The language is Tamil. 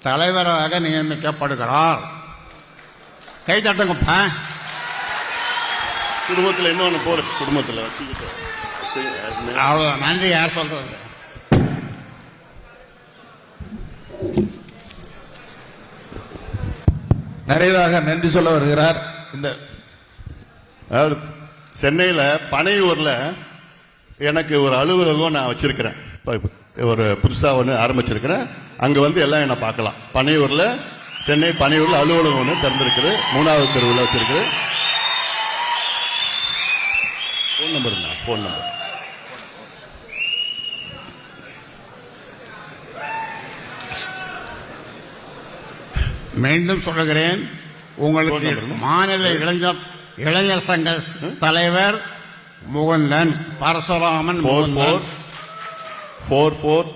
தலைவராக நியமிக்கப்படுகிறார். கை தட்டுங்கப்பா. குடும்பத்தில் இன்னொன்னு போற குடும்பத்தில் அவ்வளோ நன்றி. யார் சொல்றது? நிறைவாக நன்றி சொல்ல வருகிறார். இந்த சென்னையில் பனையூர்ல எனக்கு ஒரு அலுவலகம் நான் வச்சிருக்கிறேன். ஒரு புதுசா ஒன்று ஆரம்பிச்சிருக்கிறேன். அங்க வந்து எல்லாம் என்ன பார்க்கலாம். பனையூர்ல சென்னை பனையூர்ல அலுவலகம் ஒன்று திறந்திருக்குது. 3வது தெருவில் வச்சிருக்குது. போன் நம்பர் மீண்டும் சொல்லுகிறேன். உங்களுக்கு மாநில இளைஞர் சங்க தலைவர் முகுந்தன் பரசுராமன் 4446